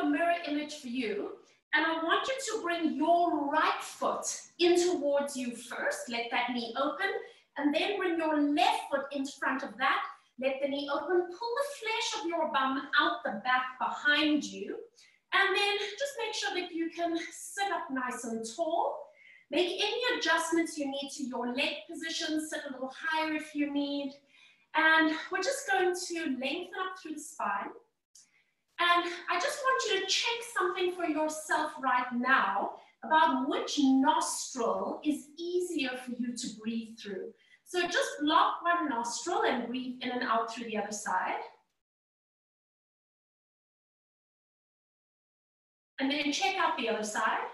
a mirror image for you, and I want you to bring your right foot in towards you first. Let that knee open, and then bring your left foot in front of that. Let the knee open, pull the flesh of your bum out the back behind you, and then just make sure that you can sit up nice and tall. Make any adjustments you need to your leg position, sit a little higher if you need, and we're just going to lengthen up through the spine. And I just want you to check something for yourself right now about which nostril is easier for you to breathe through. So just block one nostril and breathe in and out through the other side. And then check out the other side.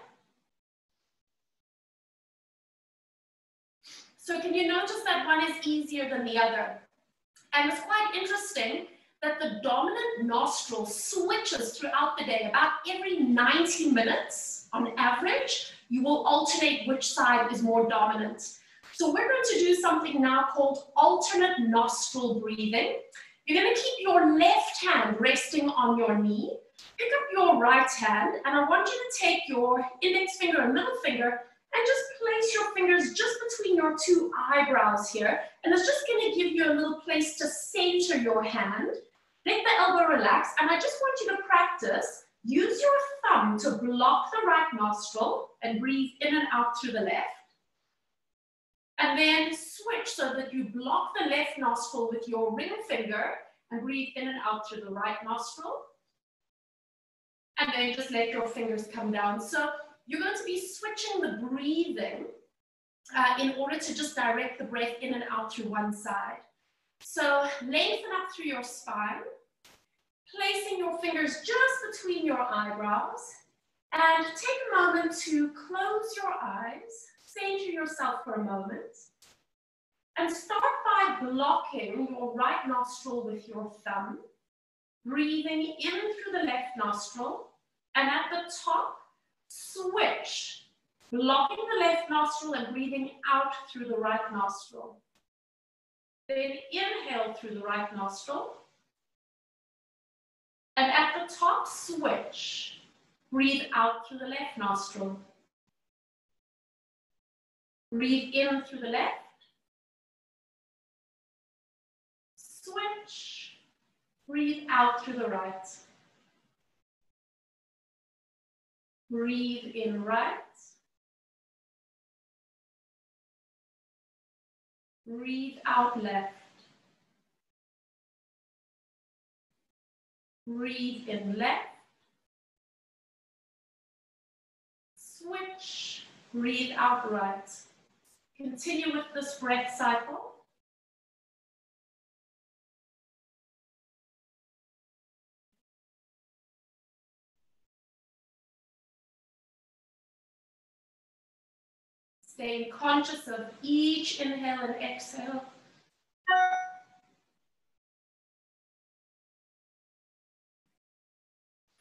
So can you notice that one is easier than the other? And it's quite interesting that the dominant nostril switches throughout the day. About every 90 minutes on average, you will alternate which side is more dominant. So we're going to do something now called alternate nostril breathing. You're going to keep your left hand resting on your knee. Pick up your right hand, and I want you to take your index finger and middle finger and just place your fingers just between your two eyebrows here. And it's just going to give you a little place to center your hand. Let the elbow relax, and I just want you to practice. Use your thumb to block the right nostril and breathe in and out through the left. And then switch so that you block the left nostril with your ring finger and breathe in and out through the right nostril. And then just let your fingers come down. So you're going to be switching the breathing in order to just direct the breath in and out through one side. So lengthen up through your spine, placing your fingers just between your eyebrows, and take a moment to close your eyes, center yourself for a moment, and start by blocking your right nostril with your thumb, breathing in through the left nostril, and at the top, switch, blocking the left nostril and breathing out through the right nostril. Then inhale through the right nostril. And at the top, switch. Breathe out through the left nostril. Breathe in through the left. Switch. Breathe out through the right. Breathe in right. Breathe out left. Breathe in left. Switch. Breathe out right. Continue with this breath cycle. Staying conscious of each inhale and exhale.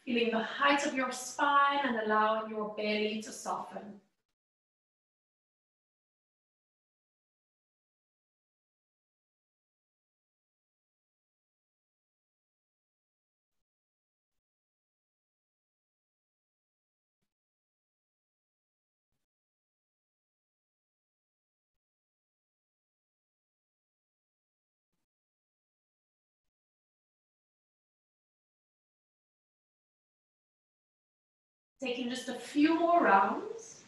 Feeling the height of your spine and allowing your belly to soften. Taking just a few more rounds.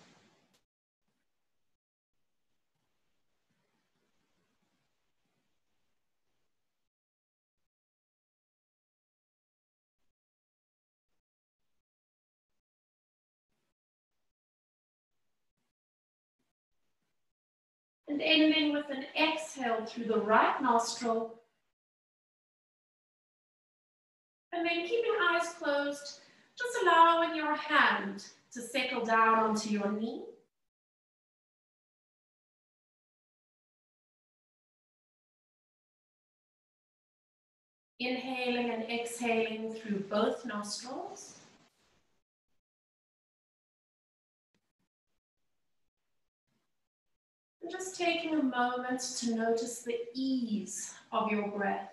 And ending with an exhale through the right nostril. And then keeping eyes closed, just allowing your hand to settle down onto your knee. Inhaling and exhaling through both nostrils. And just taking a moment to notice the ease of your breath.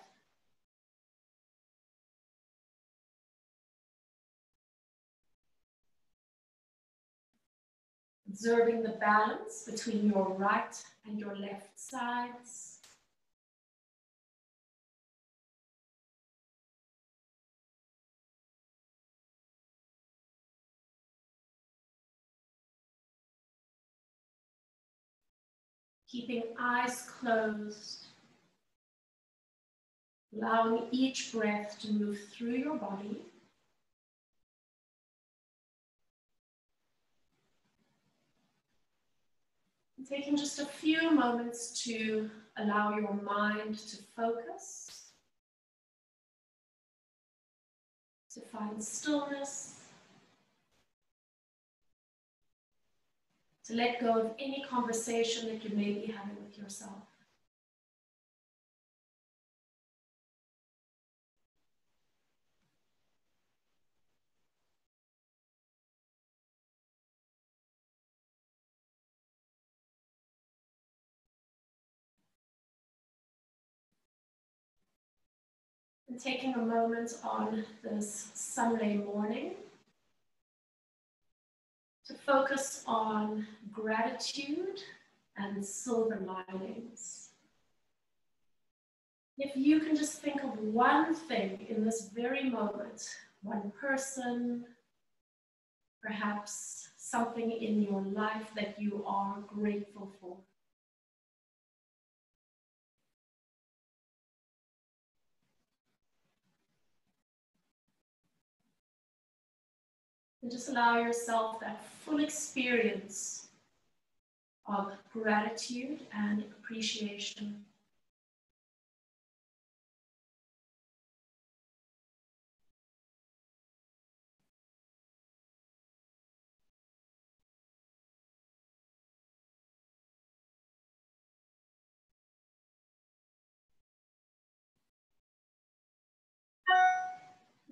Observing the balance between your right and your left sides. Keeping eyes closed, allowing each breath to move through your body. And taking just a few moments to allow your mind to focus, to find stillness, to let go of any conversation that you may be having with yourself. And taking a moment on this Sunday morning to focus on gratitude and silver linings. If you can just think of one thing in this very moment, one person, perhaps something in your life that you are grateful for. And just allow yourself that full experience of gratitude and appreciation.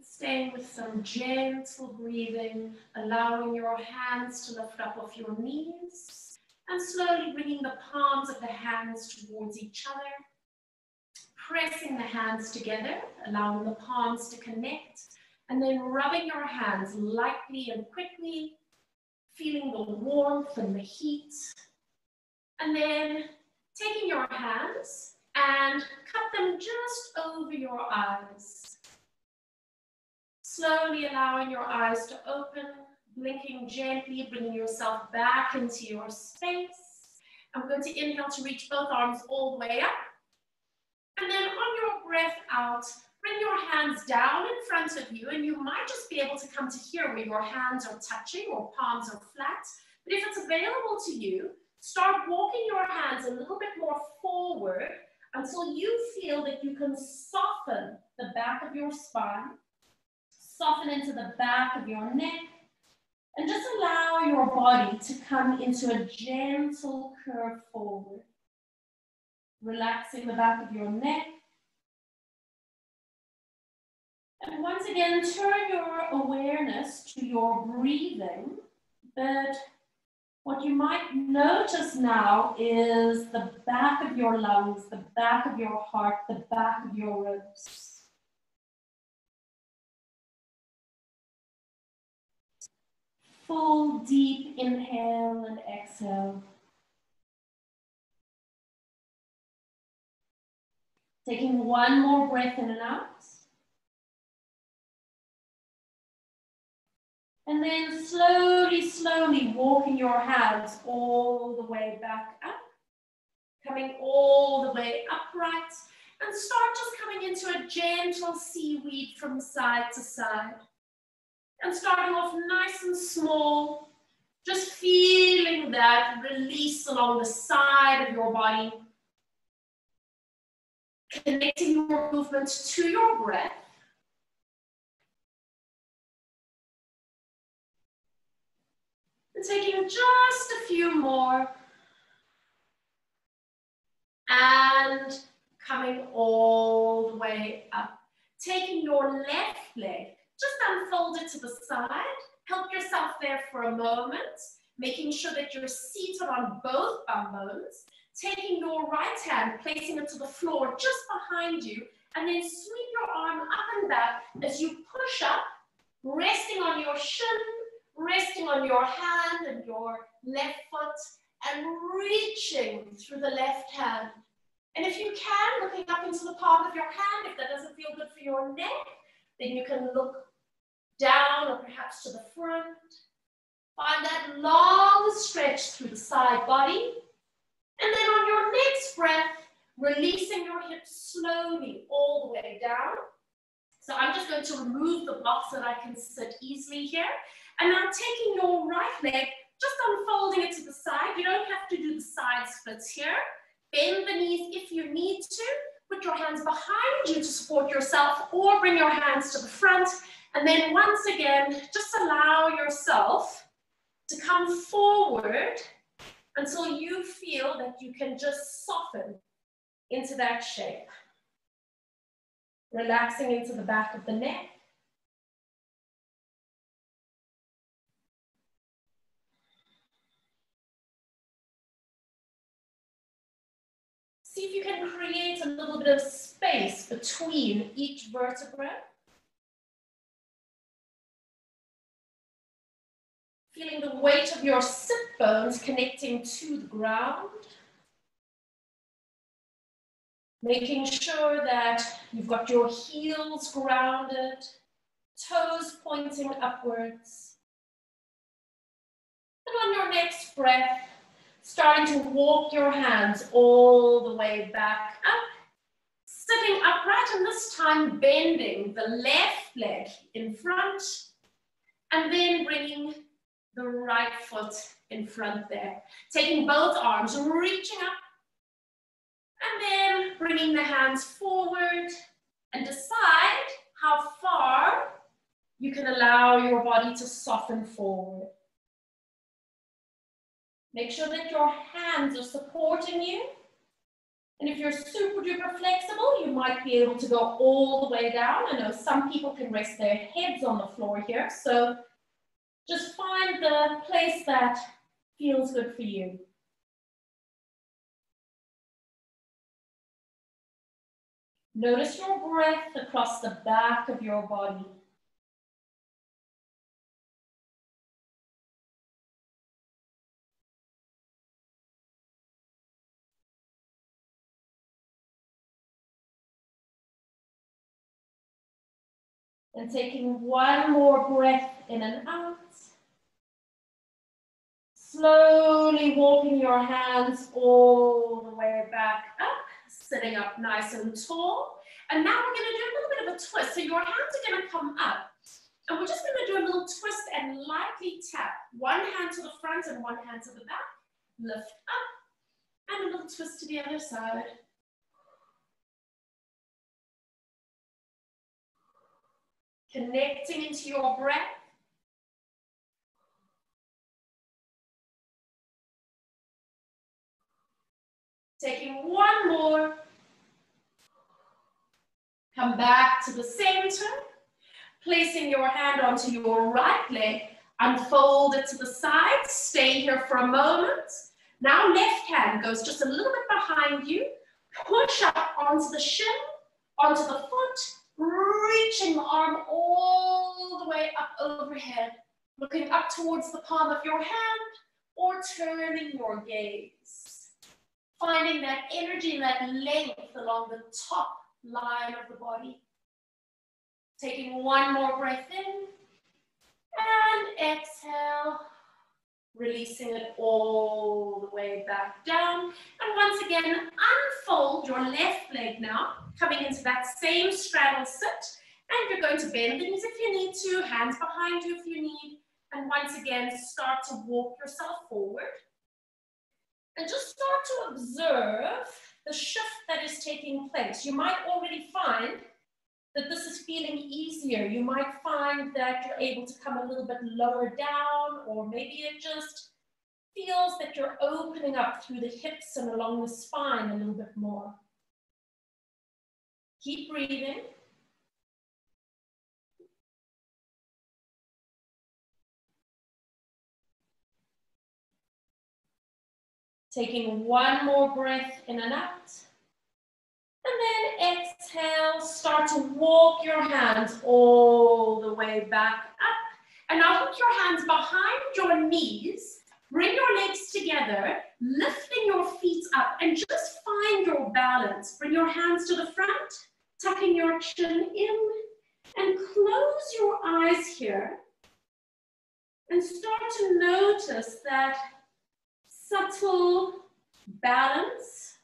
Staying with some gentle breathing, allowing your hands to lift up off your knees and slowly bringing the palms of the hands towards each other. Pressing the hands together, allowing the palms to connect, and then rubbing your hands lightly and quickly, feeling the warmth and the heat. And then taking your hands and cup them just over your eyes. Slowly allowing your eyes to open, blinking gently, bringing yourself back into your space. I'm going to inhale to reach both arms all the way up. And then on your breath out, bring your hands down in front of you, and you might just be able to come to here where your hands are touching or palms are flat. But if it's available to you, start walking your hands a little bit more forward until you feel that you can soften the back of your spine. Soften into the back of your neck, and just allow your body to come into a gentle curve forward. Relaxing the back of your neck. And once again, turn your awareness to your breathing, but what you might notice now is the back of your lungs, the back of your heart, the back of your ribs. Full deep inhale and exhale. Taking one more breath in and out. And then slowly, slowly walking your hands all the way back up. Coming all the way upright. And start just coming into a gentle seaweed from side to side. And starting off nice and small, just feeling that release along the side of your body. Connecting your movement to your breath. And taking just a few more. And coming all the way up. Taking your left leg, just unfold it to the side. Help yourself there for a moment, making sure that you're seated on both bum bones. Taking your right hand, placing it to the floor just behind you, and then swing your arm up and back as you push up, resting on your shin, resting on your hand and your left foot, and reaching through the left hand. And if you can, looking up into the palm of your hand, if that doesn't feel good for your neck, then you can look down or perhaps to the front. Find that long stretch through the side body. And then on your next breath, releasing your hips slowly all the way down. So I'm just going to remove the blocks so that I can sit easily here. And now taking your right leg, just unfolding it to the side. You don't have to do the side splits here. Bend the knees if you need to. Put your hands behind you to support yourself, or bring your hands to the front. And then once again, just allow yourself to come forward until you feel that you can just soften into that shape. Relaxing into the back of the neck. See if you can create a little bit of space between each vertebra. Feeling the weight of your sit bones connecting to the ground. Making sure that you've got your heels grounded, toes pointing upwards. And on your next breath, starting to walk your hands all the way back up. Sitting upright, and this time bending the left leg in front, and then bringing the right foot in front there. Taking both arms, reaching up, and then bringing the hands forward, and decide how far you can allow your body to soften forward. Make sure that your hands are supporting you. And if you're super duper flexible, you might be able to go all the way down. I know some people can rest their heads on the floor here, so just find the place that feels good for you. Notice your breath across the back of your body. And taking one more breath in and out. Slowly walking your hands all the way back up, sitting up nice and tall. And now we're going to do a little bit of a twist. So your hands are going to come up. And we're just going to do a little twist and lightly tap. One hand to the front and one hand to the back. Lift up. And a little twist to the other side. Connecting into your breath. Taking one more. Come back to the center. Placing your hand onto your right leg. Unfold it to the side. Stay here for a moment. Now left hand goes just a little bit behind you. Push up onto the shin, onto the foot. Reaching the arm all the way up overhead. Looking up towards the palm of your hand, or turning your gaze. Finding that energy and that length along the top line of the body. Taking one more breath in, and exhale. Releasing it all the way back down. And once again, unfold your left leg now, coming into that same straddle sit. And you're going to bend the knees if you need to, hands behind you if you need. And once again, start to walk yourself forward. And just start to observe the shift that is taking place. You might already find that this is feeling easier. You might find that you're able to come a little bit lower down, or maybe it just feels that you're opening up through the hips and along the spine a little bit more. Keep breathing. Taking one more breath in and out. And then exhale, start to walk your hands all the way back up. And now put your hands behind your knees. Bring your legs together, lifting your feet up, and just find your balance. Bring your hands to the front, tucking your chin in, and close your eyes here. And start to notice that subtle balance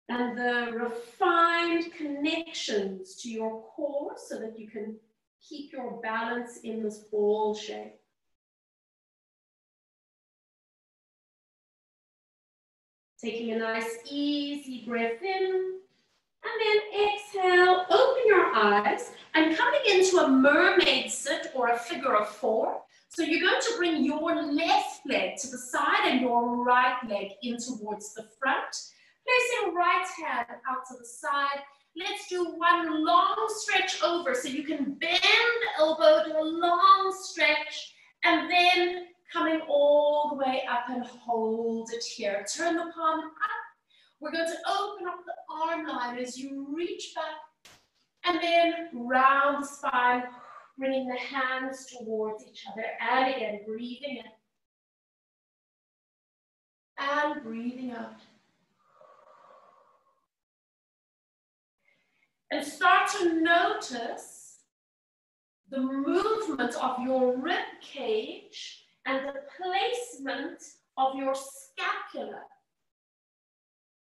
and the refined connections to your core so that you can keep your balance in this ball shape. Taking a nice easy breath in, and then exhale, open your eyes, and coming into a mermaid sit or a figure of four. So you're going to bring your left leg to the side and your right leg in towards the front. Placing right hand out to the side. Let's do one long stretch over so you can bend the elbow, do a long stretch, and then coming all the way up and hold it here. Turn the palm up. We're going to open up the arm line as you reach back, and then round the spine, bringing the hands towards each other. And again, breathing in. And breathing out. And start to notice the movement of your rib cage and the placement of your scapula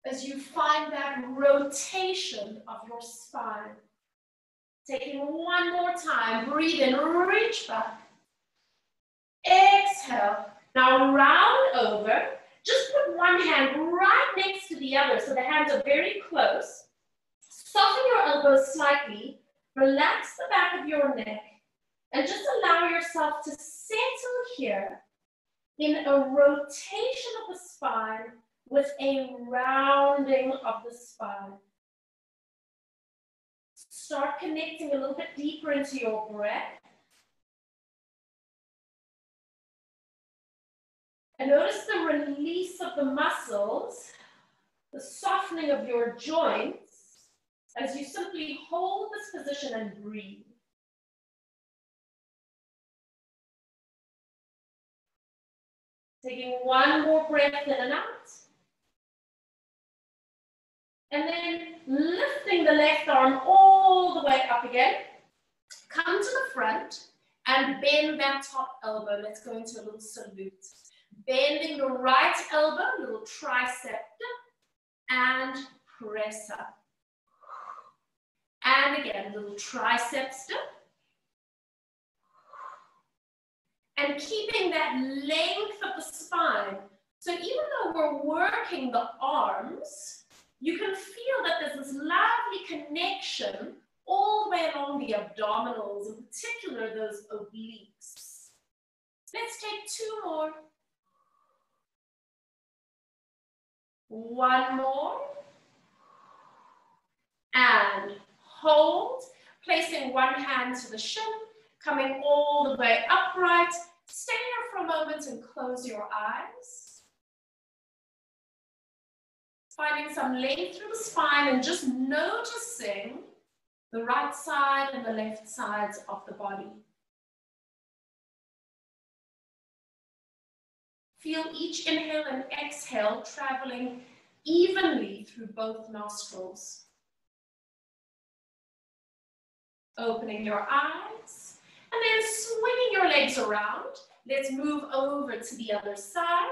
as you find that rotation of your spine. Taking one more time, breathe in, reach back. Exhale. Now round over. Just put one hand right next to the other so the hands are very close. Soften your elbows slightly. Relax the back of your neck. And just allow yourself to settle here in a rotation of the spine with a rounding of the spine. Start connecting a little bit deeper into your breath. And notice the release of the muscles, the softening of your joints, as you simply hold this position and breathe. Taking one more breath in and out. And then lifting the left arm all the way up again. Come to the front and bend that top elbow. Let's go into a little salute. Bending the right elbow, little tricep dip, and press up. And again, little tricep dip. And keeping that length of the spine. So even though we're working the arms, you can feel that there's this lovely connection all the way along the abdominals, in particular those obliques. Let's take two more. One more. And hold, placing one hand to the shin, coming all the way upright. Stay here for a moment and close your eyes. Finding some length through the spine and just noticing the right side and the left sides of the body. Feel each inhale and exhale traveling evenly through both nostrils. Opening your eyes and then swinging your legs around. Let's move over to the other side.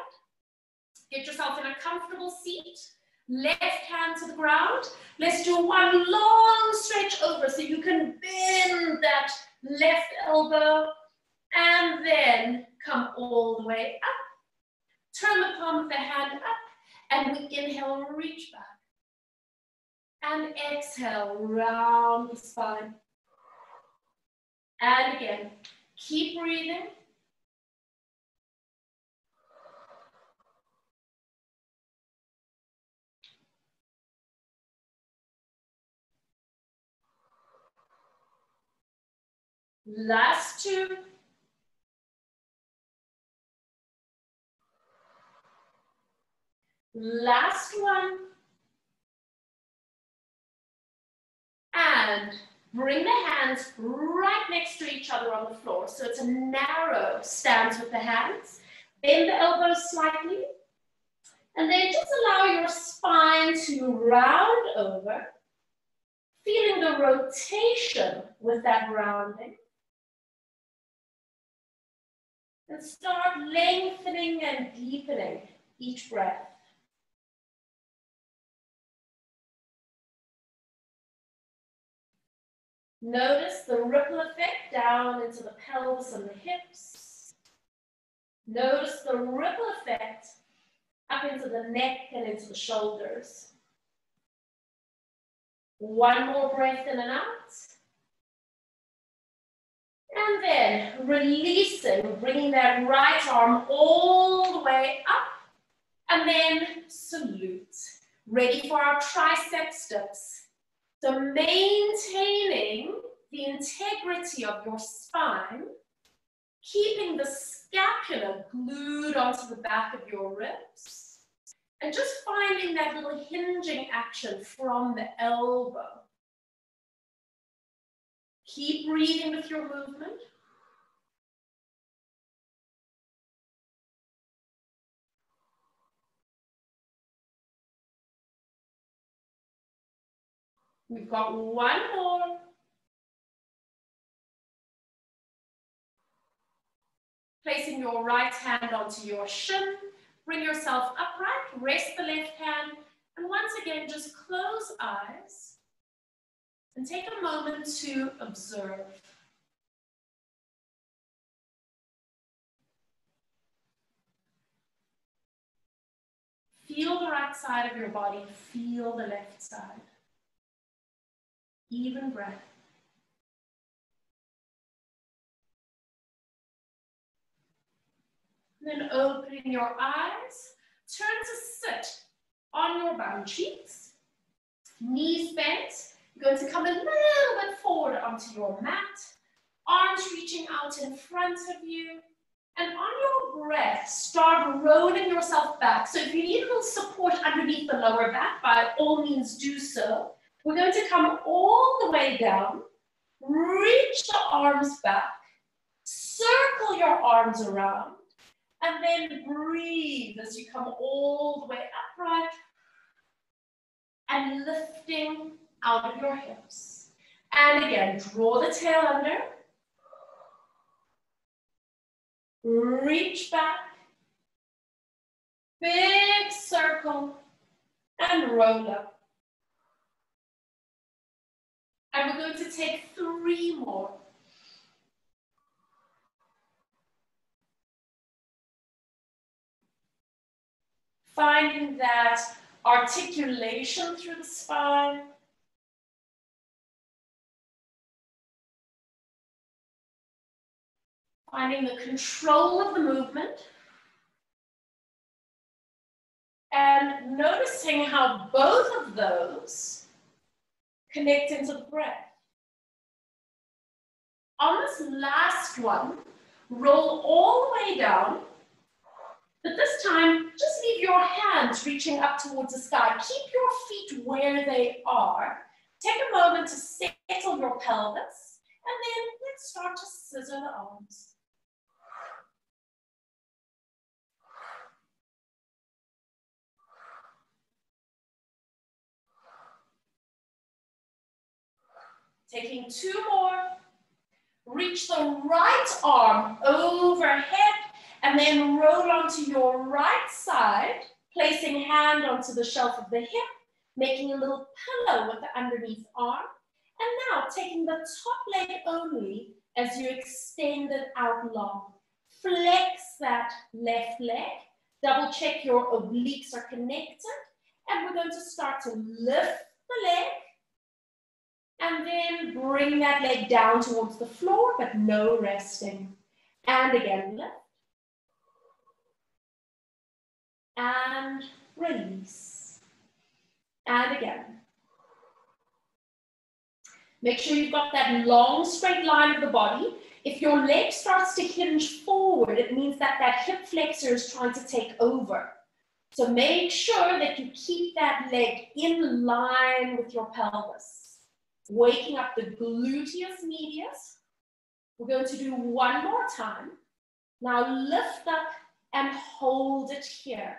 Get yourself in a comfortable seat. Left hand to the ground. Let's do one long stretch over so you can bend that left elbow and then come all the way up. Turn the palm of the hand up and we inhale, reach back. And exhale, round the spine. And again, keep breathing. Last two. Last one. And bring the hands right next to each other on the floor. So it's a narrow stance with the hands. Bend the elbows slightly. And then just allow your spine to round over, feeling the rotation with that rounding. And start lengthening and deepening each breath. Notice the ripple effect down into the pelvis and the hips. Notice the ripple effect up into the neck and into the shoulders. One more breath in and out. And then releasing, bringing that right arm all the way up. And then salute. Ready for our triceps dips. So maintaining the integrity of your spine, keeping the scapula glued onto the back of your ribs, and just finding that little hinging action from the elbow. Keep breathing with your movement. We've got one more. Placing your right hand onto your shin, bring yourself upright, rest the left hand, and once again, just close eyes and take a moment to observe. Feel the right side of your body, feel the left side. Even breath. Then opening your eyes, turn to sit on your bum cheeks, knees bent. You're going to come a little bit forward onto your mat, arms reaching out in front of you. And on your breath, start rolling yourself back. So if you need a little support underneath the lower back, by all means do so. We're going to come all the way down, reach the arms back, circle your arms around, and then breathe as you come all the way upright and lifting out of your hips. And again, draw the tail under. Reach back. Big circle and roll up. And we're going to take 3 more. Finding that articulation through the spine. Finding the control of the movement. And noticing how both of those connect into the breath. On this last one, roll all the way down. But this time, just leave your hands reaching up towards the sky. Keep your feet where they are. Take a moment to settle your pelvis. And then let's start to scissor the arms. Taking 2 more. Reach the right arm overhead and then roll onto your right side, placing hand onto the shelf of the hip, making a little pillow with the underneath arm. And now taking the top leg only as you extend it out long. Flex that left leg. Double check your obliques are connected. And we're going to start to lift the leg. And then bring that leg down towards the floor, but no resting. And again, lift. And release. And again. Make sure you've got that long, straight line of the body. If your leg starts to hinge forward, it means that that hip flexor is trying to take over. So make sure that you keep that leg in line with your pelvis. Waking up the gluteus medius. We're going to do one more time. Now lift up and hold it here.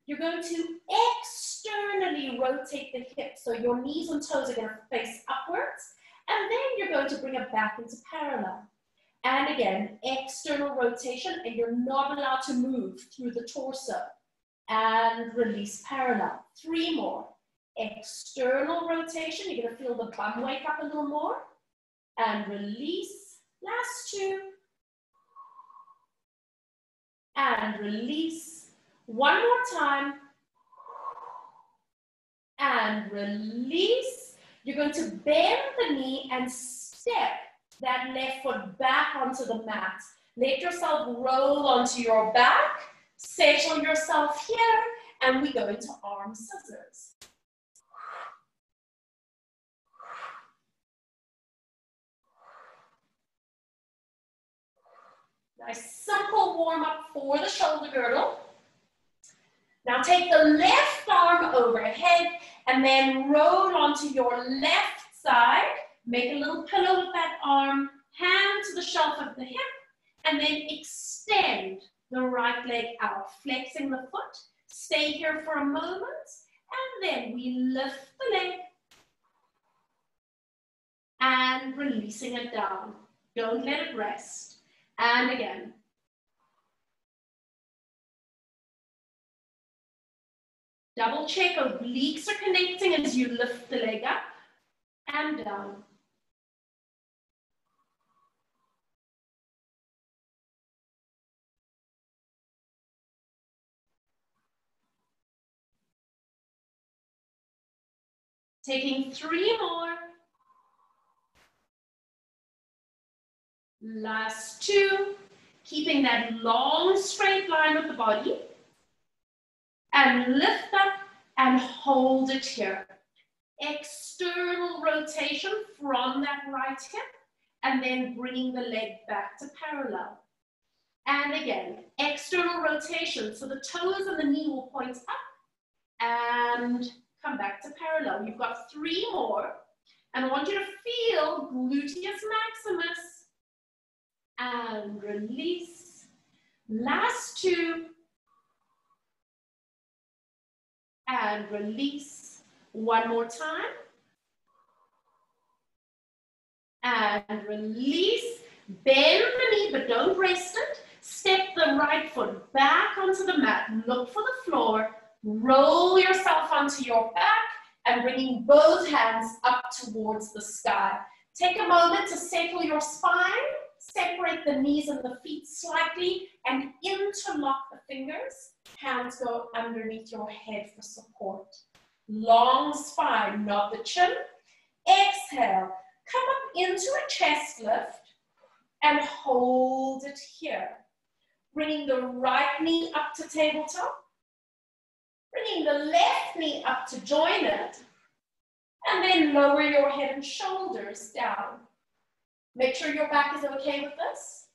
You're going to externally rotate the hips, so your knees and toes are going to face upwards, and then you're going to bring it back into parallel. And again, external rotation, and you're not allowed to move through the torso. And release parallel. 3 more. External rotation, you're going to feel the bum wake up a little more. And release. Last 2. And release. 1 more time. And release. You're going to bend the knee and step that left foot back onto the mat. Let yourself roll onto your back. Settle yourself here. And we go into arm scissors. Nice simple warm up for the shoulder girdle. Now take the left arm overhead and then roll onto your left side. Make a little pillow with that arm, hand to the shelf of the hip, and then extend the right leg out, flexing the foot. Stay here for a moment, and then we lift the leg and releasing it down. Don't let it rest. And again. Double check obliques are connecting as you lift the leg up and down. Taking 3 more. Last 2. Keeping that long straight line with the body. And lift up and hold it here. External rotation from that right hip. And then bringing the leg back to parallel. And again, external rotation. So the toes and the knee will point up. And come back to parallel. You've got 3 more. And I want you to feel gluteus maximus. And release. Last 2. And release. 1 more time. And release. Bend the knee, but don't rest it. Step the right foot back onto the mat. Look for the floor. Roll yourself onto your back and bringing both hands up towards the sky. Take a moment to settle your spine. Separate the knees and the feet slightly and interlock the fingers. Hands go underneath your head for support. Long spine, not the chin. Exhale. Come up into a chest lift and hold it here. Bringing the right knee up to tabletop. Bringing the left knee up to join it. And then lower your head and shoulders down. Make sure your back is okay with this.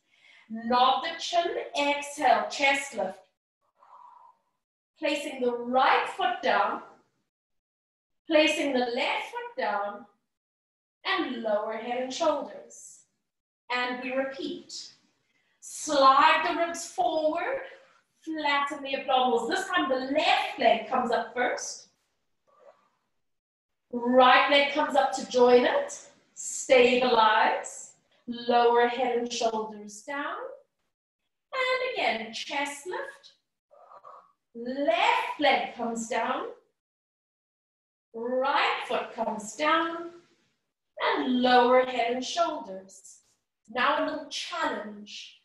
Nod the chin, exhale, chest lift. Placing the right foot down. Placing the left foot down. And lower head and shoulders. And we repeat. Slide the ribs forward. Flatten the abdominals. This time the left leg comes up first. Right leg comes up to join it. Stabilize. Lower head and shoulders down. And again, chest lift. Left leg comes down. Right foot comes down. And lower head and shoulders. Now a little challenge.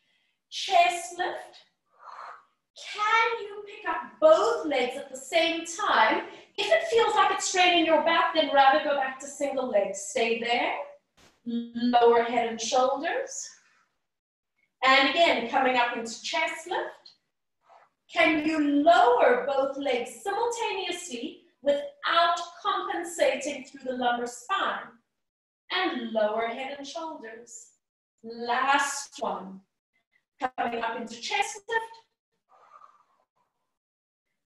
Chest lift. Can you pick up both legs at the same time? If it feels like it's straining your back, then rather go back to single legs. Stay there. Lower head and shoulders. And again, coming up into chest lift. Can you lower both legs simultaneously without compensating through the lumbar spine? And lower head and shoulders. Last one. Coming up into chest lift.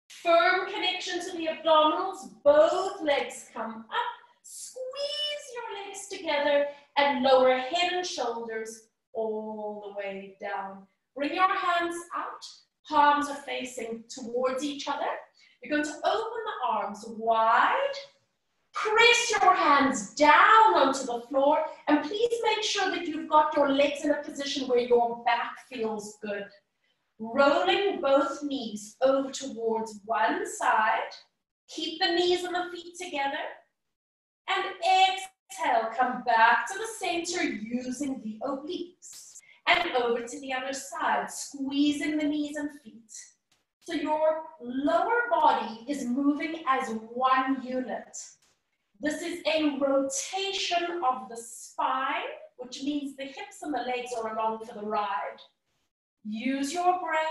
Firm connection to the abdominals. Both legs come up. Squeeze your legs together and lower head and shoulders all the way down. Bring your hands out Palms are facing towards each other. You're going to open the arms wide. Press your hands down onto the floor, and please make sure that you've got your legs in a position where your back feels good. Rolling both knees over towards one side. Keep the knees and the feet together. And exhale, come back to the center using the obliques. And over to the other side, squeezing the knees and feet. So your lower body is moving as one unit. This is a rotation of the spine, which means the hips and the legs are along for the ride. Use your breath.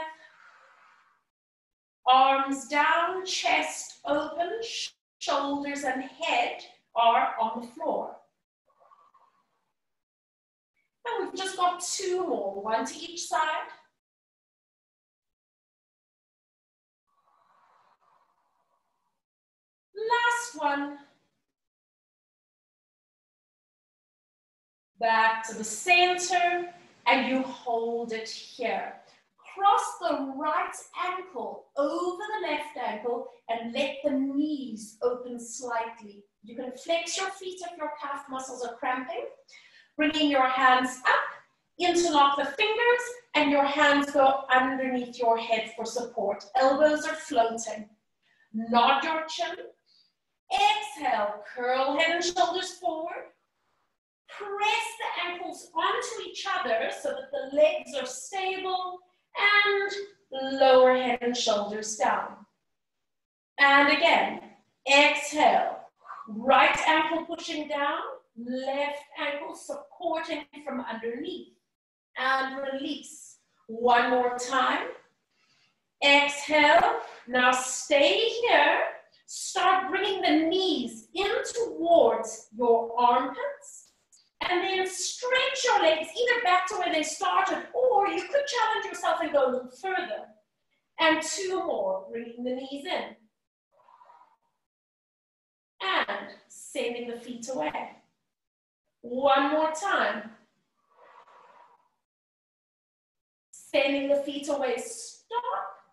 Arms down, chest open, shoulders and head are on the floor. And we've just got two more, one to each side. Last one. Back to the center, and you hold it here. Cross the right ankle over the left ankle and let the knees open slightly. You can flex your feet if your calf muscles are cramping. Bringing your hands up, interlock the fingers, and your hands go underneath your head for support. Elbows are floating. Nod your chin. Exhale, curl head and shoulders forward. Press the ankles onto each other so that the legs are stable, and lower head and shoulders down. And again, exhale, right ankle pushing down, left ankle supporting from underneath, and release. One more time. Exhale, now stay here. Start bringing the knees in towards your armpits. And then stretch your legs either back to where they started, or you could challenge yourself and go a little further. And two more, bringing the knees in. And sending the feet away. One more time. Sending the feet away, stop,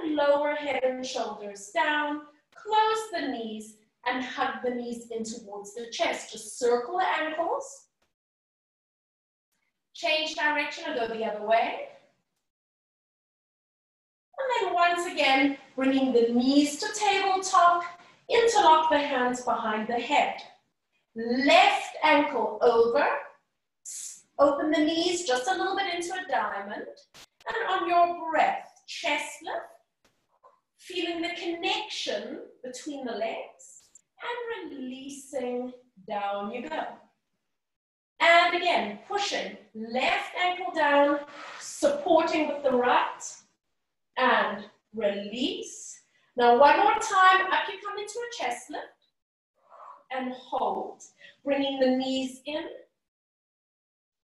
and lower head and shoulders down. Close the knees and hug the knees in towards the chest. Just circle the ankles. Change direction and go the other way. And then once again, bringing the knees to tabletop, interlock the hands behind the head. Left ankle over, open the knees just a little bit into a diamond. And on your breath, chest lift, feeling the connection between the legs, and releasing, down you go. And again, pushing, left ankle down, supporting with the right, and release. Now one more time, up you come into a chest lift, and hold. Bringing the knees in,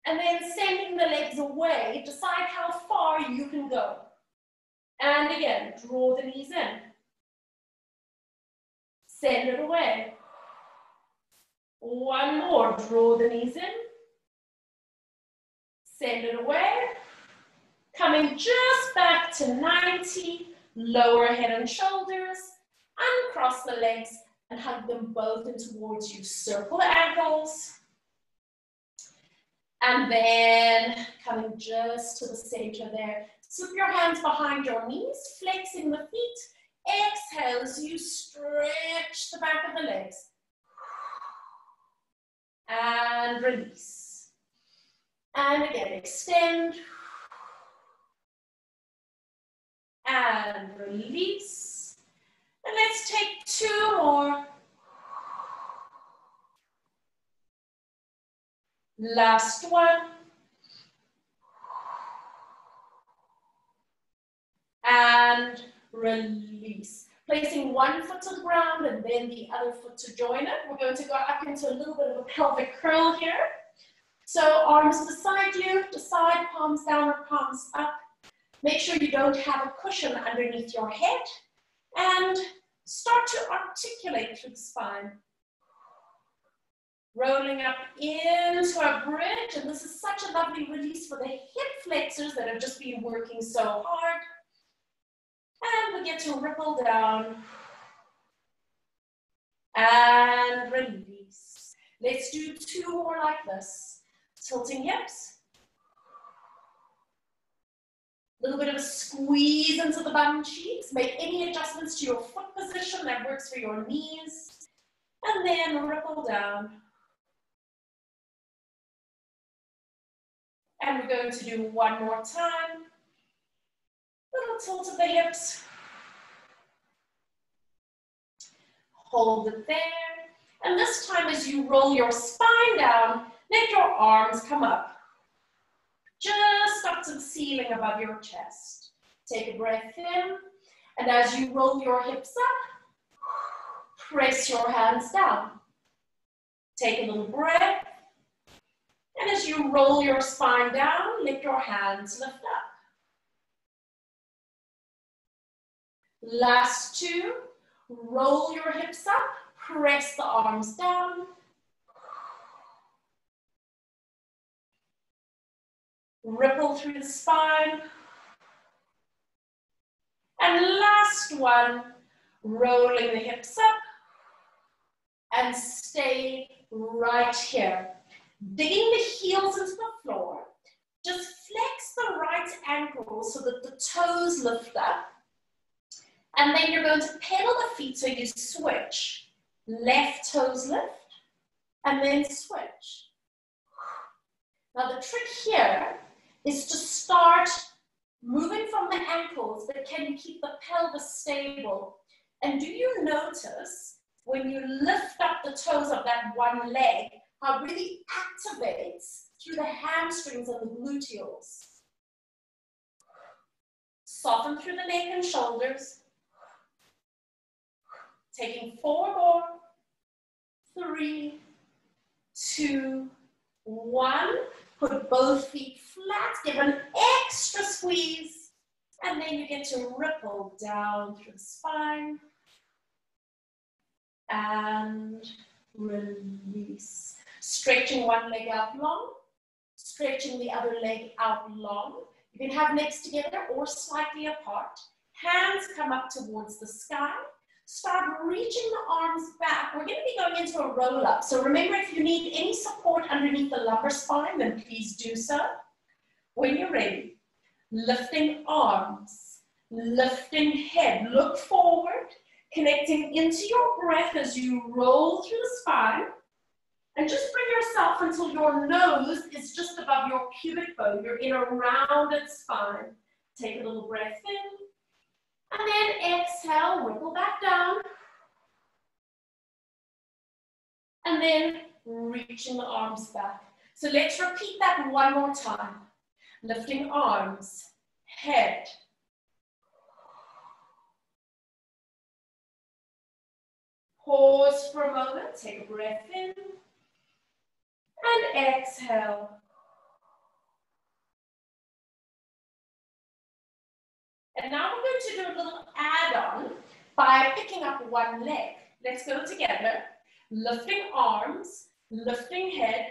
and then sending the legs away. Decide how far you can go. And again, draw the knees in. Send it away. One more, draw the knees in. Send it away. Coming just back to 90, lower head and shoulders. Uncross the legs and hug them both in towards you. Circle the ankles. And then coming just to the center there. Slip your hands behind your knees, flexing the feet. Exhale as you stretch the back of the legs. And release. And again, extend. And release. And let's take two more. Last one. And release. Placing one foot to the ground and then the other foot to join it. We're going to go up into a little bit of a pelvic curl here. So arms beside you, decide palms down or palms up. Make sure you don't have a cushion underneath your head. And start to articulate through the spine. Rolling up into a bridge. And this is such a lovely release for the hip flexors that have just been working so hard. And we get to ripple down and release. Let's do 2 more like this. Tilting hips. A little bit of a squeeze into the bum cheeks. Make any adjustments to your foot position that works for your knees. And then ripple down. And we're going to do 1 more time. Little tilt of the hips. Hold it there. And this time as you roll your spine down, let your arms come up. Just up to the ceiling above your chest. Take a breath in. And as you roll your hips up, press your hands down. Take a little breath. And as you roll your spine down, let your hands lift up. Last 2. Roll your hips up, press the arms down. Ripple through the spine. And last one, rolling the hips up and stay right here. Digging the heels into the floor. Just flex the right ankle so that the toes lift up. And then you're going to pedal the feet so you switch. Left toes lift, and then switch. Now the trick here is to start moving from the ankles, but can you keep the pelvis stable? And do you notice when you lift up the toes of that one leg, how it really activates through the hamstrings and the gluteals? Soften through the neck and shoulders. Taking 4 more, 3, 2, 1. Put both feet flat, give an extra squeeze, and then you get to ripple down through the spine and release. Stretching one leg out long, stretching the other leg out long. You can have legs together or slightly apart. Hands come up towards the sky. Start reaching the arms back. We're going to be going into a roll-up. So remember, if you need any support underneath the lumbar spine, then please do so. When you're ready, lifting arms, lifting head. Look forward, connecting into your breath as you roll through the spine. And just bring yourself until your nose is just above your pubic bone. You're in a rounded spine. Take a little breath in. And then exhale, ripple back down. And then reaching the arms back. So let's repeat that one more time. Lifting arms, head. Pause for a moment, take a breath in. And exhale. And now we're going to do a little add-on by picking up one leg. Let's go together. Lifting arms, lifting head,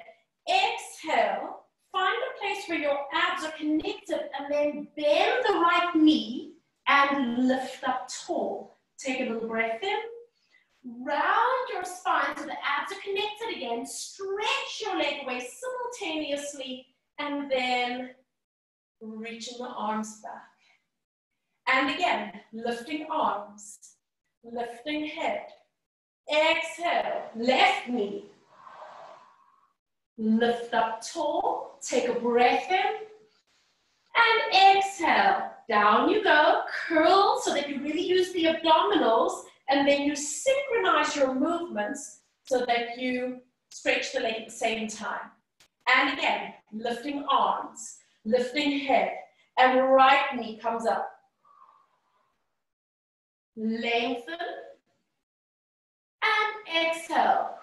exhale. Find a place where your abs are connected and then bend the right knee and lift up tall. Take a little breath in. Round your spine so the abs are connected again. Stretch your leg away simultaneously and then reaching the arms back. And again, lifting arms, lifting head. Exhale, left knee. Lift up tall, take a breath in. And exhale, down you go. Curl so that you really use the abdominals. And then you synchronize your movements so that you stretch the leg at the same time. And again, lifting arms, lifting head. And right knee comes up. Lengthen and exhale.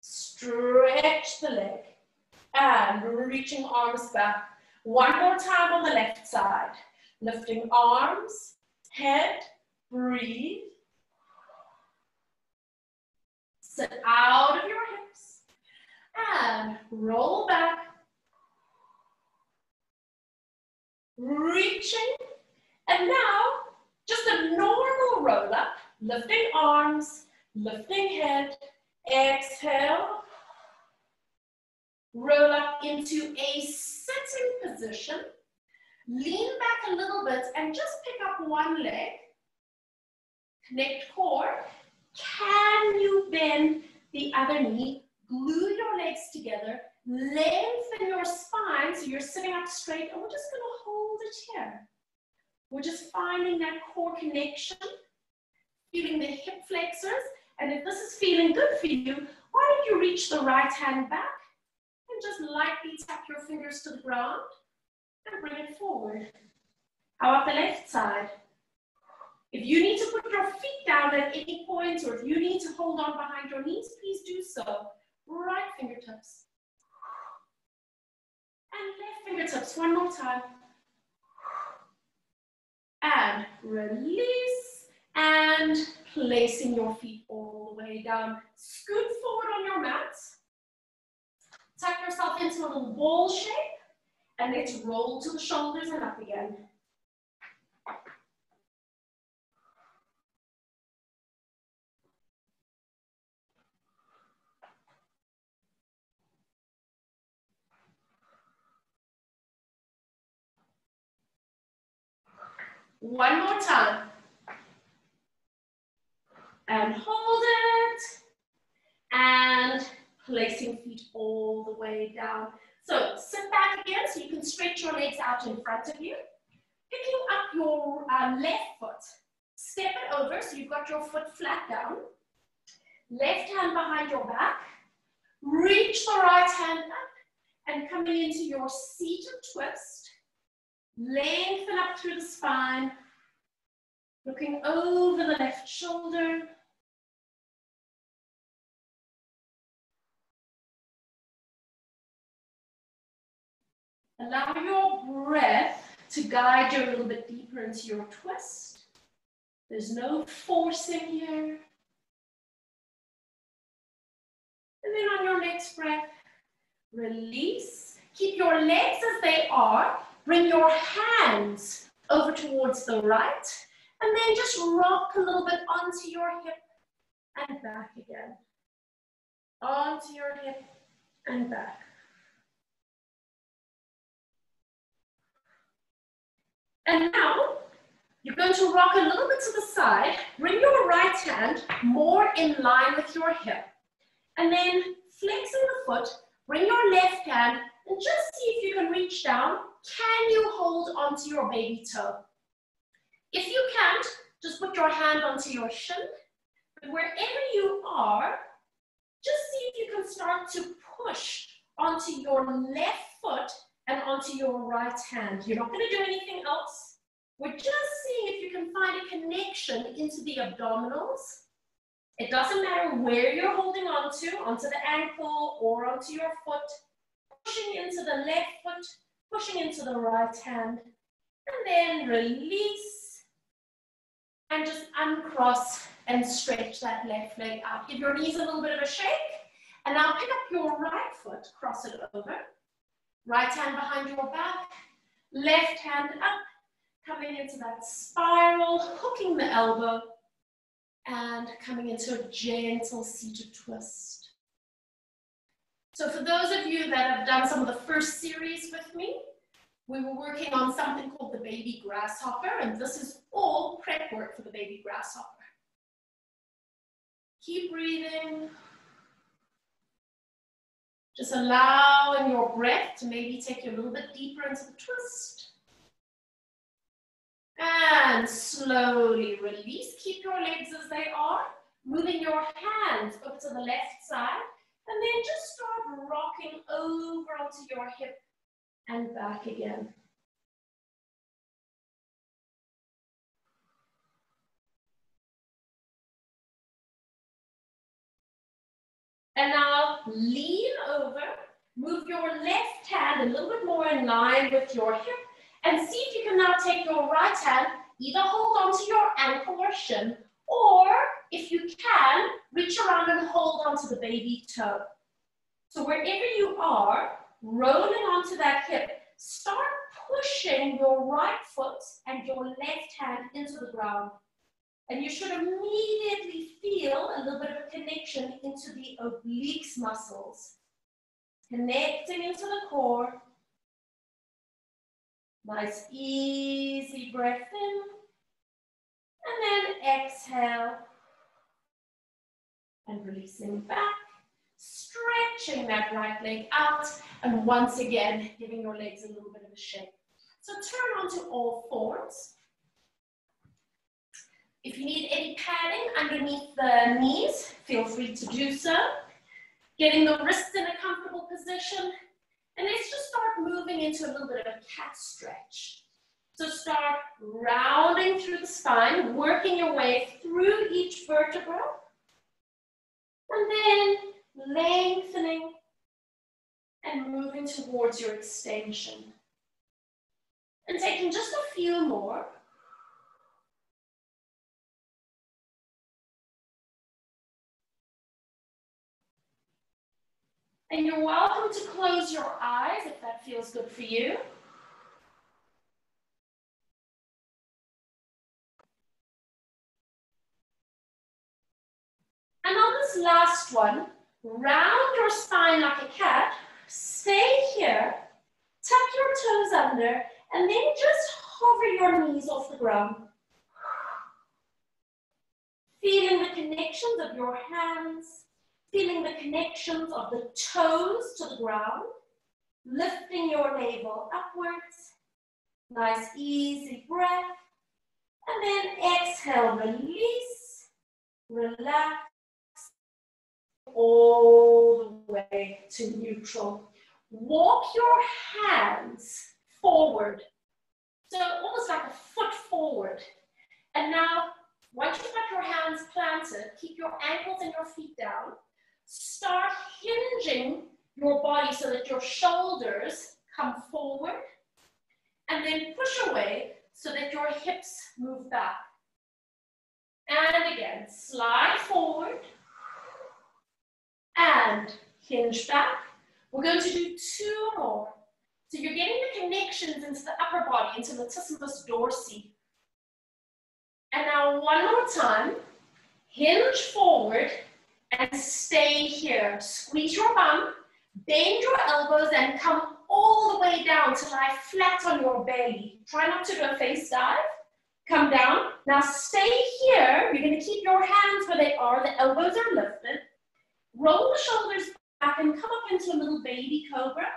Stretch the leg and reaching arms back. One more time on the left side. Lifting arms, head, breathe. Sit out of your hips and roll back. Reaching. And now, just a normal roll up, lifting arms, lifting head, exhale, roll up into a sitting position, lean back a little bit and just pick up one leg, connect core. Can you bend the other knee, glue your legs together, lengthen your spine so you're sitting up straight, and we're just gonna hold it here. We're just finding that core connection, feeling the hip flexors, and if this is feeling good for you, why don't you reach the right hand back and just lightly tap your fingers to the ground and bring it forward. How about the left side? If you need to put your feet down at any point, or if you need to hold on behind your knees, please do so. Right fingertips. And left fingertips, one more time. And release, and placing your feet all the way down. Scoot forward on your mat. Tuck yourself into a little ball shape, and let's roll to the shoulders and up again. One more time. And hold it. And placing feet all the way down. So sit back again so you can stretch your legs out in front of you. Picking up your left foot. Step it over so you've got your foot flat down. Left hand behind your back. Reach the right hand up and coming into your seated twist. Lengthen up through the spine. Looking over the left shoulder. Allow your breath to guide you a little bit deeper into your twist. There's no forcing here. And then on your next breath, release. Keep your legs as they are. Bring your hands over towards the right. And then just rock a little bit onto your hip and back again. Onto your hip and back. And now, you're going to rock a little bit to the side. Bring your right hand more in line with your hip. And then, flexing the foot, bring your left hand and just see if you can reach down. Can you hold onto your baby toe? If you can't, just put your hand onto your shin. But wherever you are, just see if you can start to push onto your left foot and onto your right hand. You're not going to do anything else. We're just seeing if you can find a connection into the abdominals. It doesn't matter where you're holding onto the ankle or onto your foot. Pushing into the left foot, pushing into the right hand. And then release. And just uncross and stretch that left leg out. Give your knees a little bit of a shake. And now pick up your right foot, cross it over. Right hand behind your back, left hand up, coming into that spiral, hooking the elbow, and coming into a gentle seated twist. So for those of you that have done some of the first series with me, we were working on something called the baby grasshopper, and this is all prep work for the baby grasshopper. Keep breathing. Just allowing your breath to maybe take you a little bit deeper into the twist. And slowly release. Keep your legs as they are. Moving your hands over to the left side. And then just start rocking over onto your hip and back again. And now lean over, move your left hand a little bit more in line with your hip, and see if you can now take your right hand, either hold onto your ankle or shin, or if you can, reach around and hold onto the baby toe. So wherever you are, rolling onto that hip, start pushing your right foot and your left hand into the ground. And you should immediately feel a little bit of a connection into the obliques muscles. Connecting into the core. Nice, easy breath in. And then exhale. And releasing back. Stretching that right leg out. And once again, giving your legs a little bit of a shake. So turn onto all fours. If you need any padding underneath the knees, feel free to do so. Getting the wrists in a comfortable position. And let's just start moving into a little bit of a cat stretch. So start rounding through the spine, working your way through each vertebra. And then lengthening and moving towards your extension. And taking just a few more. And you're welcome to close your eyes if that feels good for you. And on this last one, round your spine like a cat, stay here, tuck your toes under, and then just hover your knees off the ground. Feeling the connections of your hands, feeling the connections of the toes to the ground, lifting your navel upwards. Nice, easy breath. And then exhale, release, relax, all the way to neutral. Walk your hands forward. So almost like a foot forward. And now, once you've got your hands planted, keep your ankles and your feet down. Start hinging your body so that your shoulders come forward. And then push away so that your hips move back. And again, slide forward. And hinge back. We're going to do two more. So you're getting the connections into the upper body, into latissimus dorsi. And now one more time, hinge forward and stay here. Squeeze your bum, bend your elbows and come all the way down to lie flat on your belly. Try not to do a face dive. Come down. Now stay here. You're going to keep your hands where they are. The elbows are lifted. Roll the shoulders back and come up into a little baby cobra.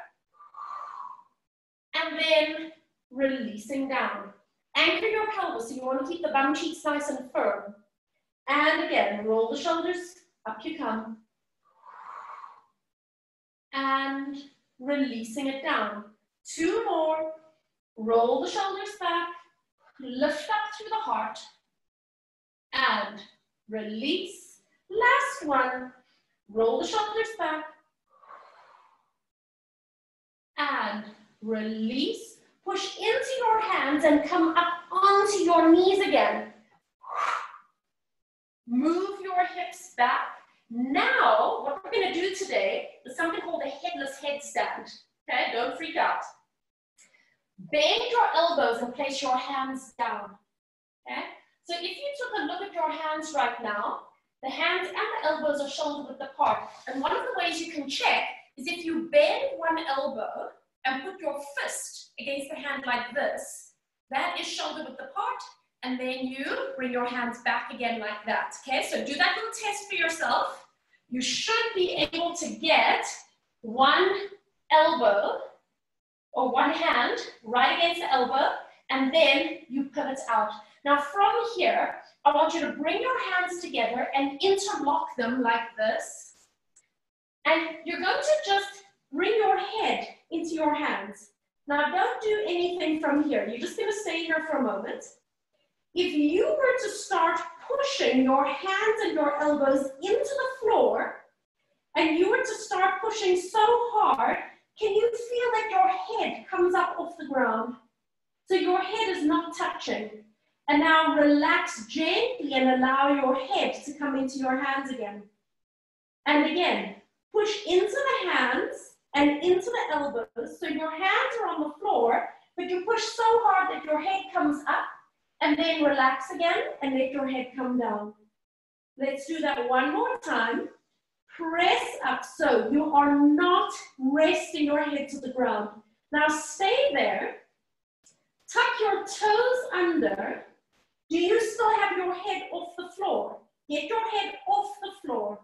And then releasing down. Anchor your pelvis, so you want to keep the bum cheeks nice and firm. And again, roll the shoulders, up you come. And releasing it down. Two more. Roll the shoulders back, lift up through the heart, and release. Last one. Roll the shoulders back, and release. Push into your hands and come up onto your knees again. Move your hips back. Now, what we're going to do today is something called a headless headstand. Okay, don't freak out. Bend your elbows and place your hands down. Okay, so if you took a look at your hands right now, the hands and the elbows are shoulder width apart. And one of the ways you can check is if you bend one elbow and put your fist against the hand like this, that is shoulder width apart. And then you bring your hands back again like that. Okay, so do that little test for yourself. You should be able to get one elbow or one hand right against the elbow, and then you pivot out. Now from here, I want you to bring your hands together and interlock them like this. And you're going to just bring your head into your hands. Now don't do anything from here. You're just going to stay here for a moment. If you were to start pushing your hands and your elbows into the floor, and you were to start pushing so hard, can you feel that your head comes up off the ground? So your head is not touching. And now relax gently and allow your head to come into your hands again. And again, push into the hands and into the elbows. So your hands are on the floor, but Could you push so hard that your head comes up and then relax again and let your head come down? Let's do that one more time. Press up, so you are not resting your head to the ground. Now stay there. Tuck your toes under. Do you still have your head off the floor? Get your head off the floor.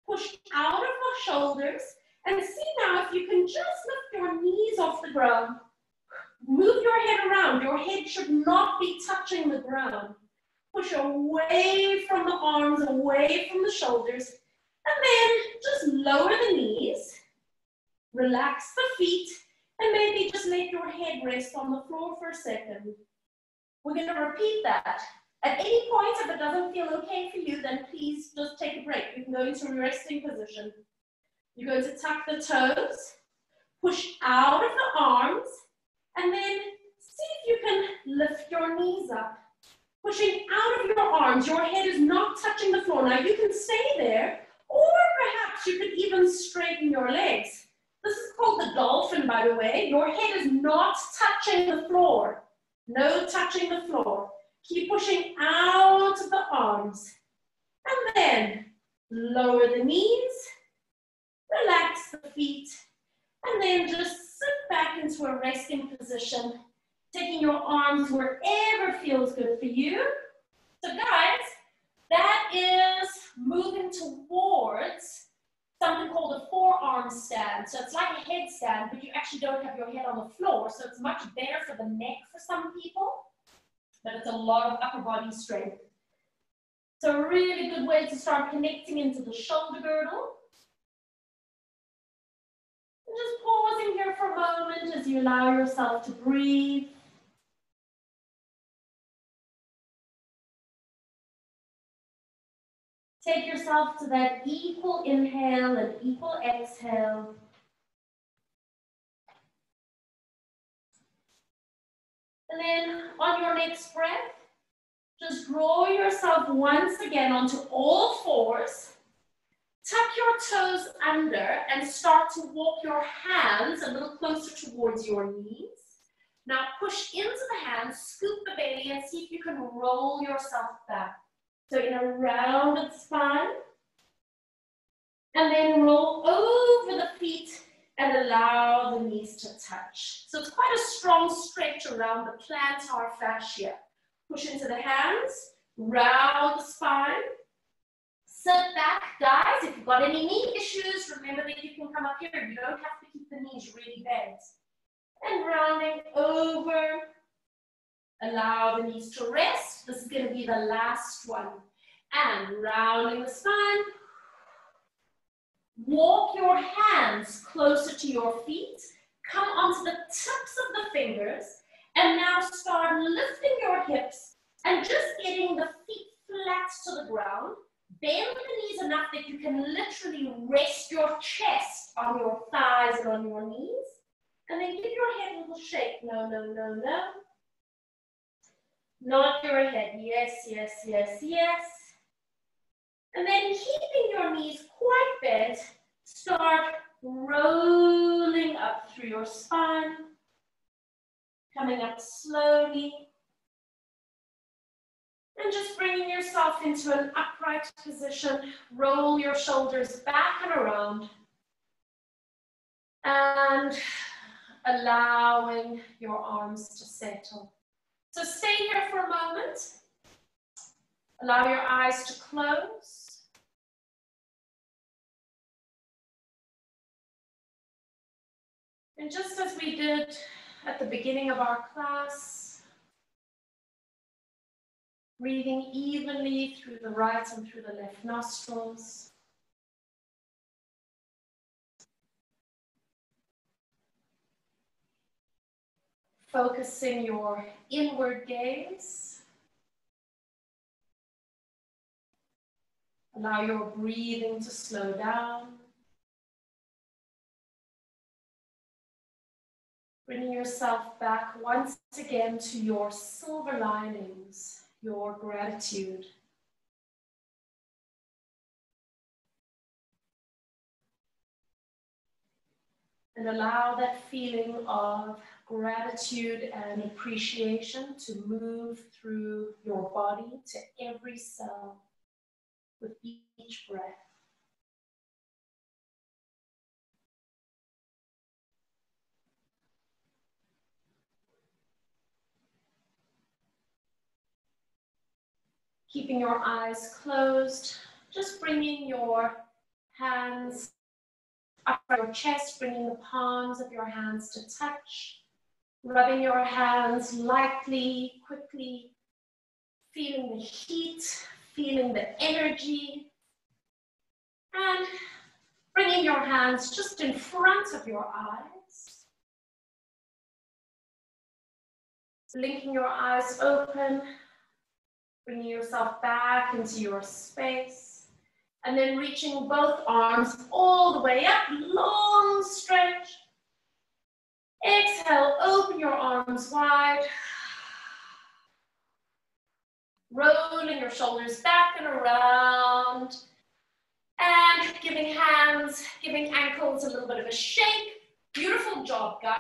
Push out of the shoulders. And see now if you can just lift your knees off the ground. Move your head around. Your head should not be touching the ground. Push away from the arms, away from the shoulders. And then just lower the knees. Relax the feet. And maybe just let your head rest on the floor for a second. We're going to repeat that. At any point, if it doesn't feel okay for you, then please just take a break. You can go into a resting position. You're going to tuck the toes, push out of the arms, and then see if you can lift your knees up. Pushing out of your arms, your head is not touching the floor. Now you can stay there, or perhaps you could even straighten your legs. This is called the dolphin, by the way. Your head is not touching the floor. No touching the floor. Keep pushing out of the arms. And then lower the knees, relax the feet, and then just sit back into a resting position, taking your arms wherever feels good for you. So guys, that is moving towards something called a forearm stand. So it's like a headstand, but you actually don't have your head on the floor. So it's much better for the neck for some people, but it's a lot of upper body strength. So a really good way to start connecting into the shoulder girdle. And just pausing here for a moment as you allow yourself to breathe. Take yourself to that equal inhale and equal exhale. And then on your next breath, just draw yourself once again onto all fours. Tuck your toes under and start to walk your hands a little closer towards your knees. Now push into the hands, scoop the belly, and see if you can roll yourself back. So in a rounded spine. And then roll over the feet and allow the knees to touch. So it's quite a strong stretch around the plantar fascia. Push into the hands, round the spine. Sit back, guys. If you've got any knee issues, remember that you can come up here. You don't have to keep the knees really bent. And rounding over. Allow the knees to rest. This is going to be the last one. And rounding the spine. Walk your hands closer to your feet. Come onto the tips of the fingers. And now start lifting your hips and just getting the feet flat to the ground. Bend the knees enough that you can literally rest your chest on your thighs and on your knees. And then give your head a little shake. No, no, no, no. Nod your head. Yes, yes, yes, yes. And then keeping your knees quite bent, start rolling up through your spine. Coming up slowly. And just bringing yourself into an upright position. Roll your shoulders back and around. And allowing your arms to settle. So stay here for a moment. Allow your eyes to close. And just as we did at the beginning of our class, breathing evenly through the right and through the left nostrils. Focusing your inward gaze. Allow your breathing to slow down. Bringing yourself back once again to your silver linings, your gratitude. And allow that feeling of gratitude and appreciation to move through your body to every cell with each breath. Keeping your eyes closed, just bringing your hands up your chest, bringing the palms of your hands to touch, rubbing your hands lightly, quickly, feeling the heat, feeling the energy, and bringing your hands just in front of your eyes. Blinking your eyes open, bringing yourself back into your space, and then reaching both arms all the way up, long stretch. Exhale, open your arms wide. Rolling your shoulders back and around. And giving hands, giving ankles a little bit of a shake. Beautiful job, guys.